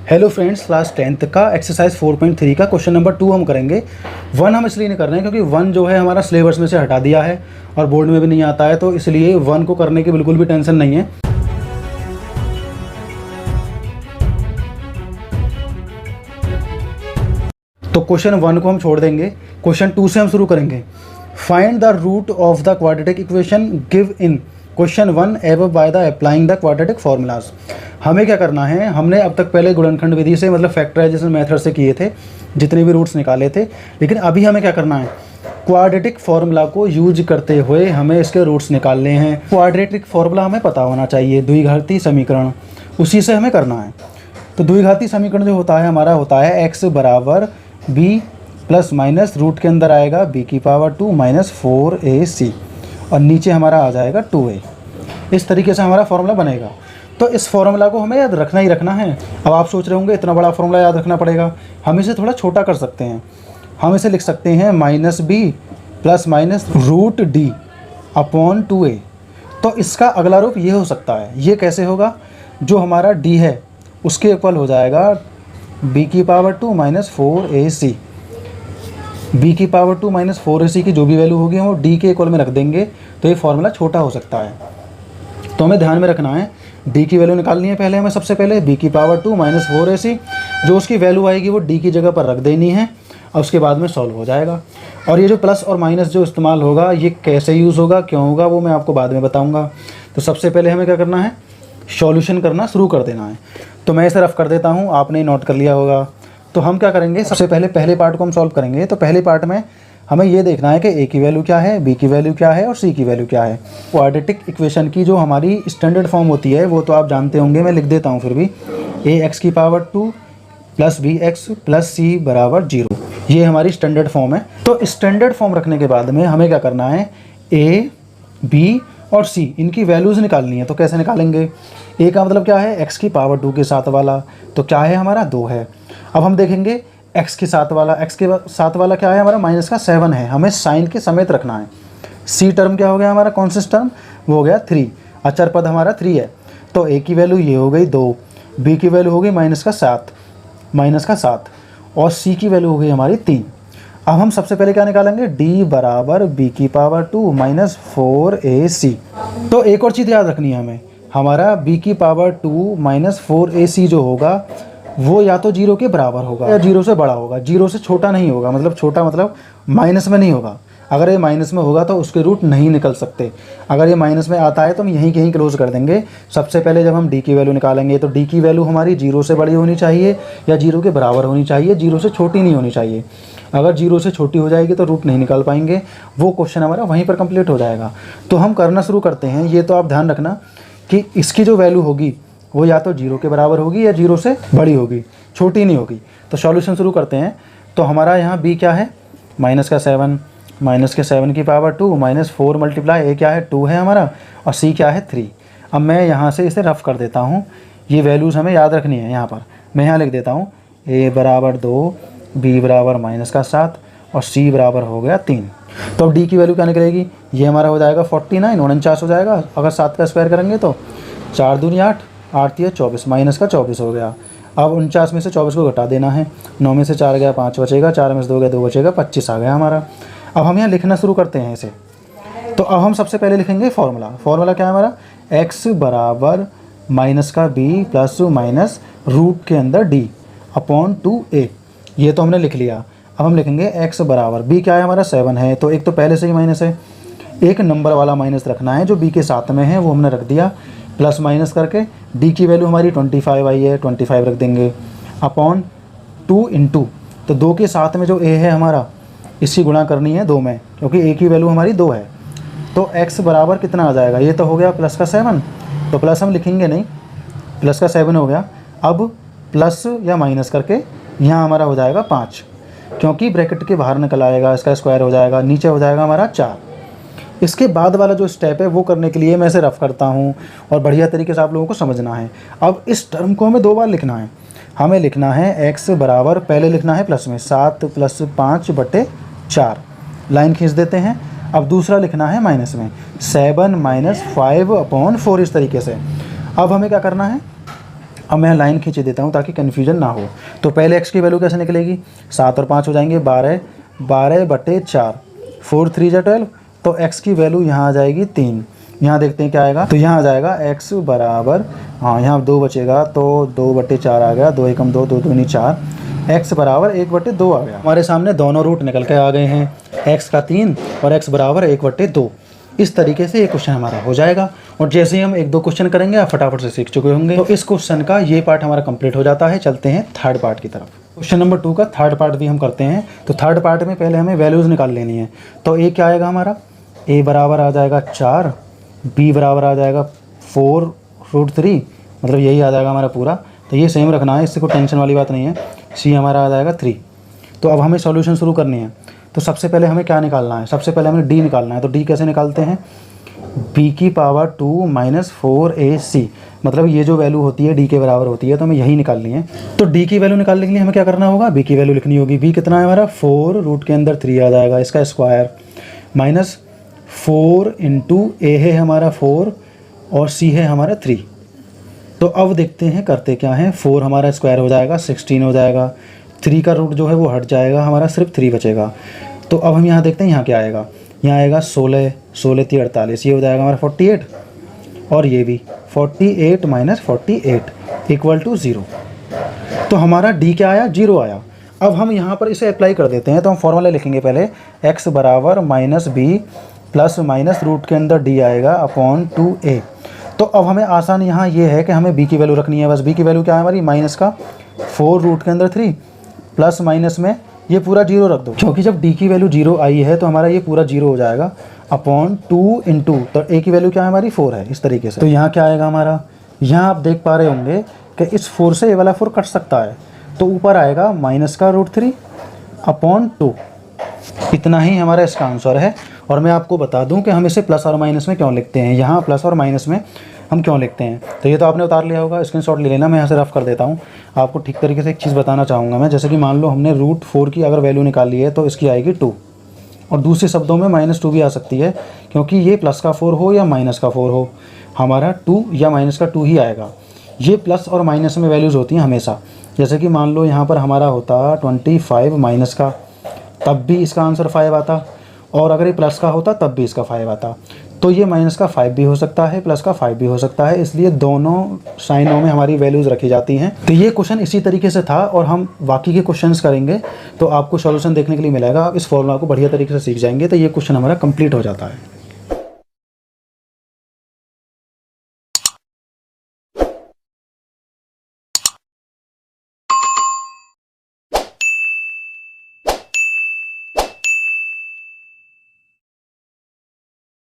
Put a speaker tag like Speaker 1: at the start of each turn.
Speaker 1: Hello friends, class 10th का exercise 4.3 का question number 2 हम करेंगे। 1 हम इसलिए नहीं कर रहे हैं क्योंकि 1 जो है हमारा सिलेबस में से हटा दिया है और बोर्ड में भी नहीं आता है, तो इसलिए 1 को करने की बिल्कुल भी टेंशन नहीं है। तो क्वेश्चन 1 को हम छोड़ देंगे, क्वेश्चन 2 से हम शुरू करेंगे। Find the root of the quadratic equation give in question 1 above by the applying the quadratic formulas. हमें क्या करना है, हमने अब तक पहले गुणनखंड विधि से मतलब फैक्टराइजेशन मेथड से किए थे, जितने भी रूट्स निकाले थे, लेकिन अभी हमें क्या करना है, क्वाड्रेटिक फार्मूला को यूज करते हुए हमें इसके रूट्स निकालने हैं। क्वाड्रेटिक फार्मूला हमें पता होना चाहिए, द्विघाती समीकरण, उसी से हमें करना है। तो द्विघाती समीकरण जो होता है हमारा होता है x बराबर b प्लस माइनस रूट के अंदर आएगा b की पावर 2 माइनस 4ac और नीचे हमारा आ जाएगा 2a। इस तरीके से हमारा फॉर्मूला बनेगा। तो इस फॉर्मूला को हमें याद रखना ही रखना है। अब आप सोच रहे होंगे इतना बड़ा फॉर्मूला याद रखना पड़ेगा, हम इसे थोड़ा छोटा कर सकते हैं। हम इसे लिख सकते हैं minus b plus minus root d upon 2a। तो इसका अगला रूप ये हो सकता है। ये कैसे होगा, जो हमारा d है उसके इक्वल हो जाएगा b की पावर 2 माइनस 4ac। b की पावर 2 माइनस 4ac की जो भी वैल्यू होगी हम वो d के इक्वल में रख देंगे, तो ये फॉर्मूला छोटा हो सकता है। तो हमें ध्यान में रखना है, d की वैल्यू निकालनी है पहले हमें। सबसे पहले b की पावर 2 माइनस 4ac, जो उसकी वैल्यू आएगी वो d की जगह पर रख देनी है और उसके बाद में सॉल्व हो जाएगा। और ये जो प्लस और माइनस जो इस्तेमाल होगा, ये कैसे यूज़ होगा, क्यों होगा, वो मैं आपको बाद में बताऊँगा। तो सबसे पहले हमें क्या करना है, सॉल्यूशन करना शुरू कर देना है। तो मैं इसे रफ कर देता हूँ, आपने नोट कर लिया होगा। तो हम क्या करेंगे, सबसे पहले पहले पार्ट को हम सॉल्व करेंगे। तो पहले पार्ट में हमें ये देखना है कि a की वैल्यू क्या है, b की वैल्यू क्या है और c की वैल्यू क्या है। क्वाड्रेटिक इक्वेशन की जो हमारी स्टैंडर्ड फॉर्म होती है वो तो आप जानते होंगे, मैं लिख देता हूँ फिर भी। ax की power 2 plus bx plus c बराबर 0, ये हमारी स्टैंडर्ड फॉर्म है। तो स्टैंडर्ड फॉर्म रखने के बाद में हमें क्या करना है, a, b और c इनकी वैल्यूज़ निकालनी है। तो कैसे निकालेंगे, a का मतलब क्या है, x की पावर 2 के साथ वाला, तो क्या है हमारा 2 है। अब हम देखेंगे x के साथ वाला क्या है हमारा, माइनस का 7 है, हमें साइन के समेत रखना है। c टर्म क्या हो गया हमारा, कॉन्स्टेंट टर्म, वो हो गया 3, अचर पद हमारा 3 है। तो a की वैल्यू ये हो गई 2, b की वैल्यू हो गई माइनस का 7 और c की वैल्यू हो गई हमारी 3। अब हम सबसे पहले क्या निकालेंगे, d बराबर b की पावर 2 माइनस 4ac। तो एक और चीज़ याद रखनी है हमें, हमारा b की पावर 2 माइनस 4ac जो होगा वो या तो 0 के बराबर होगा या 0 से बड़ा होगा, 0 से छोटा नहीं होगा। मतलब छोटा मतलब माइनस में नहीं होगा। अगर ये माइनस में होगा तो उसके रूट नहीं निकल सकते। अगर ये माइनस में आता है तो हम यहीं कहीं क्लोज कर देंगे। सबसे पहले जब हम d की वैल्यू निकालेंगे तो d की वैल्यू हमारी 0 से बड़ी होनी चाहिए या 0 के बराबर होनी चाहिए, 0 से छोटी नहीं होनी चाहिए। अगर 0 से छोटी हो जाएगी तो रूट नहीं निकाल पाएंगे, वो क्वेश्चन हमारा वहीं पर कंप्लीट हो जाएगा। तो हम करना शुरू करते हैं। ये तो आप ध्यान रखना कि इसकी जो वैल्यू होगी वो या तो 0 के बराबर होगी या 0 से बड़ी होगी, छोटी नहीं होगी। तो सॉल्यूशन शुरू करते हैं। तो हमारा यहाँ b क्या है, माइनस का 7, माइनस के 7 की पावर 2 माइनस 4 मल्टीप्लाई a क्या है 2 है हमारा और c क्या है 3। अब मैं यहाँ से इसे रफ कर देता हूँ, ये वैल्यूज़ हमें याद रखनी है। यहाँ पर मैं यहाँ लिख देता हूँ a बराबर 2, b बराबर माइनस का 7 और c बराबर हो गया 3। तो अब d की वैल्यू क्या निकलेगी, ये हमारा हो जाएगा 49, 49 हो जाएगा। अगर 7 का स्क्वायर करेंगे तो 4 दूनी 8, 8 या 24, माइनस का 24 हो गया। अब 49 में से 24 को घटा देना है, 9 में से 4 गया 5 बचेगा, 4 में से 2 गया 2 बचेगा, 25 आ गया हमारा। अब हम यहाँ लिखना शुरू करते हैं इसे। तो अब हम सबसे पहले लिखेंगे फार्मूला क्या है हमारा, x बराबर माइनस का b प्लस माइनस रूट के अंदर d अपॉन 2a। ये तो हमने लिख लिया। अब हम लिखेंगे x बराबर b क्या है हमारा 7 है, तो एक तो पहले से ही माइनस है, एक नंबर वाला माइनस रखना है जो b के साथ में है, वो हमने रख दिया। प्लस माइनस करके d की वैल्यू हमारी 25 आई है, 25 रख देंगे अपॉन 2 इंटू, तो 2 के साथ में जो a है हमारा, इसकी गुणा करनी है 2 में, क्योंकि a की वैल्यू हमारी 2 है। तो x बराबर कितना आ जाएगा, ये तो हो गया प्लस का 7, तो प्लस हम लिखेंगे नहीं, प्लस का 7 हो गया। अब प्लस या माइनस करके यहाँ हमारा हो जाएगा 5, क्योंकि ब्रैकेट के बाहर निकल आएगा, इसका स्क्वायर हो जाएगा, नीचे हो जाएगा हमारा 4। इसके बाद वाला जो स्टेप है वो करने के लिए मैं इसे रफ करता हूँ और बढ़िया तरीके से आप लोगों को समझना है। अब इस टर्म को हमें 2 बार लिखना है। हमें लिखना है x बराबर, पहले लिखना है प्लस में 7 प्लस 5 बटे 4, लाइन खींच देते हैं। अब दूसरा लिखना है माइनस में 7 माइनस 5 अपॉन 4, इस तरीके से। अब हमें क्या करना है, अब मैं लाइन खींच देता हूँ ताकि कन्फ्यूजन ना हो। तो पहले x की वैल्यू कैसे निकलेगी, 7 और 5 हो जाएंगे 12, 12/4, 4 3 जा 12, तो x की वैल्यू यहाँ आ जाएगी 3। यहाँ देखते हैं क्या आएगा, तो यहाँ आ जाएगा x बराबर, हाँ यहाँ 2 बचेगा तो 2/4 आ गया, 2 एकम 2, 2 दूनी 4, x बराबर 1/2 आ गया। हमारे सामने दोनों रूट निकल के आ गए हैं, x का 3 और x बराबर 1/2। इस तरीके से ये क्वेश्चन हमारा हो जाएगा। और जैसे ही हम 1-2 क्वेश्चन करेंगे आप फटाफट से सीख चुके होंगे। तो इस क्वेश्चन का ये पार्ट हमारा कंप्लीट हो जाता है। चलते हैं थर्ड पार्ट की तरफ। क्वेश्चन नंबर 2 का थर्ड पार्ट भी हम करते हैं। तो थर्ड पार्ट में पहले हमें वैल्यूज़ निकाल लेनी है। तो a क्या आएगा हमारा, a बराबर आ जाएगा 4, b बराबर आ जाएगा 4√3, मतलब यही आ जाएगा हमारा पूरा। तो ये सेम रखना है, इससे कोई टेंशन वाली बात नहीं है। c हमारा आ जाएगा 3। तो अब हमें सॉल्यूशन शुरू करनी है। तो सबसे पहले हमें क्या निकालना है, सबसे पहले हमें d निकालना है। तो d कैसे निकालते हैं, b की पावर 2 - 4ac, मतलब ये जो वैल्यू होती है d के बराबर होती है, तो हमें यही निकालनी है। तो d की वैल्यू निकालने के लिए हमें क्या करना होगा, b की वैल्यू लिखनी होगी। b कितना है हमारा, 4 रूट के अंदर 3 आ जाएगा, इसका स्क्वायर, माइनस 4 इंटू a है हमारा 4 और c है हमारा 3। तो अब देखते हैं करते क्या है, 4 हमारा स्क्वायर हो जाएगा 16 हो जाएगा, 3 का रूट जो है वो हट जाएगा, हमारा सिर्फ 3 बचेगा। तो अब हम यहाँ देखते हैं यहाँ क्या आएगा, यहाँ आएगा 16, 16 3 48, ये हो जाएगा हमारा 48, और ये भी 48 - 48 = 0। तो हमारा d क्या आया, 0 आया। अब हम यहाँ पर इसे अप्लाई कर देते हैं। तो हम फॉर्मूला लिखेंगे पहले, x बराबर -b प्लस माइनस रूट के अंदर d आएगा अपॉन 2a। तो अब हमें आसान यहाँ ये है कि हमें b की वैल्यू रखनी है। बस b की वैल्यू क्या है हमारी, माइनस का 4 रूट के अंदर 3 प्लस माइनस में ये पूरा 0 रख दो, क्योंकि जब d की वैल्यू 0 आई है तो हमारा ये पूरा 0 हो जाएगा, अपॉन 2 इंटू, तो a की वैल्यू क्या है हमारी 4 है, इस तरीके से। तो यहाँ क्या आएगा हमारा, यहाँ आप देख पा रहे होंगे कि इस 4 से ये वाला 4 कट सकता है, तो ऊपर आएगा माइनस का √3 अपॉन 2। इतना ही हमारा इसका आंसर है। और मैं आपको बता दूं कि हम इसे प्लस और माइनस में क्यों लिखते हैं, यहाँ प्लस और माइनस में हम क्यों लिखते हैं। तो ये तो आपने उतार लिया होगा, स्क्रीनशॉट ले लेना, मैं यहाँ से रफ कर देता हूँ। आपको ठीक तरीके से एक चीज़ बताना चाहूँगा मैं, जैसे कि मान लो हमने √4 की अगर वैल्यू निकाली है तो इसकी आएगी 2, और दूसरे शब्दों में -2 भी आ सकती है, क्योंकि ये प्लस का 4 हो या माइनस का 4 हो, हमारा 2 या माइनस का 2 ही आएगा। ये प्लस और माइनस में वैल्यूज़ होती हैं हमेशा। जैसे कि मान लो यहाँ पर हमारा होता 25 माइनस का, तब भी इसका आंसर 5 आता, और अगर ये प्लस का होता तब भी इसका 5 आता। तो ये माइनस का 5 भी हो सकता है, प्लस का 5 भी हो सकता है, इसलिए दोनों साइनों में हमारी वैल्यूज़ रखी जाती हैं। तो ये क्वेश्चन इसी तरीके से था, और हम बाकी के क्वेश्चंस करेंगे तो आपको सॉल्यूशन देखने के लिए मिलेगा। आप इस फॉर्मूला को बढ़िया तरीके से सीख जाएंगे तो ये क्वेश्चन हमारा कंप्लीट हो जाता है।